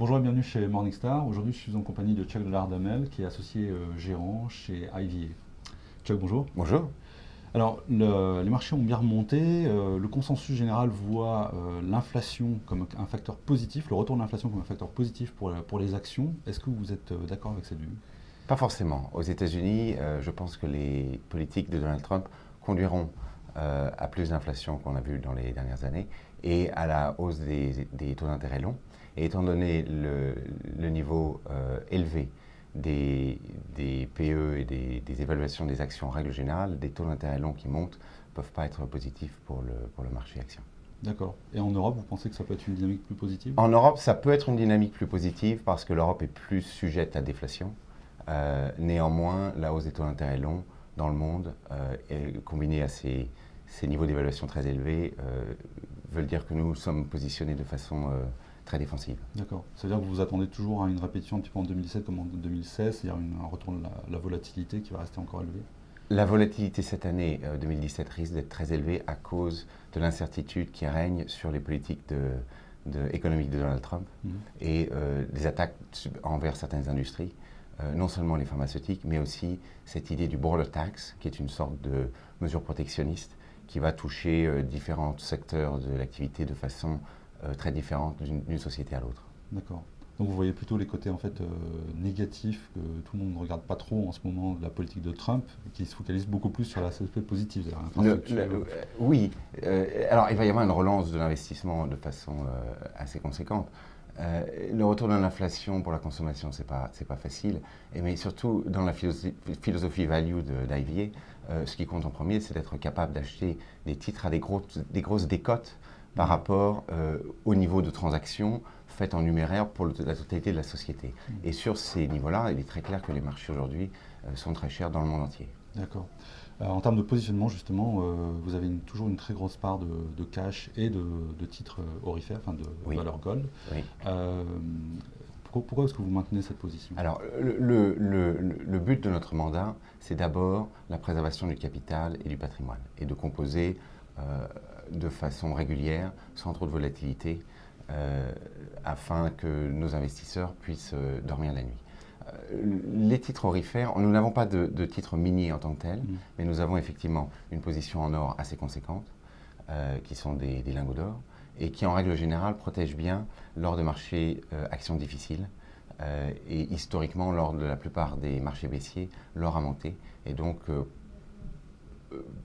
Bonjour et bienvenue chez Morningstar. Aujourd'hui, je suis en compagnie de Chuck Lardamel, qui est associé gérant chez IVA. Chuck, bonjour. Bonjour. Alors, les marchés ont bien remonté. Le consensus général voit l'inflation comme un facteur positif, le retour de l'inflation comme un facteur positif pour les actions. Est-ce que vous êtes d'accord avec cette vue? Pas forcément. Aux États-Unis, je pense que les politiques de Donald Trump conduiront à plus d'inflation qu'on a vu dans les dernières années et à la hausse des taux d'intérêt longs. Et étant donné le niveau élevé des PE et des évaluations des actions en règle générale, des taux d'intérêt longs qui montent ne peuvent pas être positifs pour le marché action. D'accord. Et en Europe, vous pensez que ça peut être une dynamique plus positive? En Europe, ça peut être une dynamique plus positive parce que l'Europe est plus sujette à déflation. Néanmoins, la hausse des taux d'intérêt longs dans le monde, combinée à ces niveaux d'évaluation très élevés, veulent dire que nous sommes positionnés de façon très défensive. D'accord. Ça veut dire que vous attendez toujours à une répétition un petit peu en 2017 comme en 2016, c'est-à-dire un retour de la volatilité qui va rester encore élevée? La volatilité cette année 2017 risque d'être très élevée à cause de l'incertitude qui règne sur les politiques économiques de Donald Trump et des attaques envers certaines industries, non seulement les pharmaceutiques, mais aussi cette idée du border tax, qui est une sorte de mesure protectionniste qui va toucher différents secteurs de l'activité de façon très différente d'une société à l'autre. D'accord. Donc vous voyez plutôt les côtés en fait négatifs que tout le monde ne regarde pas trop en ce moment de la politique de Trump, qui se focalise beaucoup plus sur l'aspect positif. Oui, alors il va y avoir une relance de l'investissement de façon assez conséquente. Le retour de l'inflation pour la consommation, c'est pas facile, mais surtout dans la philosophie value d'IVA, ce qui compte en premier, c'est d'être capable d'acheter des titres à des grosses décotes par rapport au niveau de transaction fait en numéraire pour la totalité de la société. Et sur ces niveaux-là, il est très clair que les marchés aujourd'hui sont très chers dans le monde entier. D'accord. En termes de positionnement, justement, vous avez toujours une très grosse part de cash et de titres orifères, enfin de valeur gold. Oui. Pourquoi est-ce que vous maintenez cette position? Alors, le but de notre mandat, c'est d'abord la préservation du capital et du patrimoine, et de composer de façon régulière, sans trop de volatilité, afin que nos investisseurs puissent dormir la nuit. Les titres orifères, nous n'avons pas de titres miniers en tant que tels, mais nous avons effectivement une position en or assez conséquente, qui sont des lingots d'or, et qui en règle générale protègent bien lors de marchés actions difficiles. Et historiquement, lors de la plupart des marchés baissiers, l'or a monté, et donc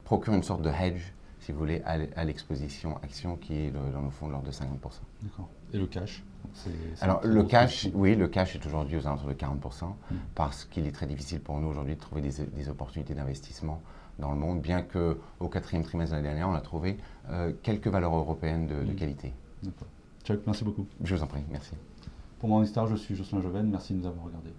procure une sorte de hedge, si vous voulez, à l'exposition action qui est dans le fond de l'ordre de 50%. D'accord. Et le cash? Alors le cash, oui, le cash est aujourd'hui aux alentours de 40%, parce qu'il est très difficile pour nous aujourd'hui de trouver des opportunités d'investissement dans le monde, bien qu'au quatrième trimestre de l'année dernière, on a trouvé quelques valeurs européennes de qualité. D'accord. Chuck, merci beaucoup. Je vous en prie, merci. Pour Morningstar, je suis Jocelyn Joven, merci de nous avoir regardés.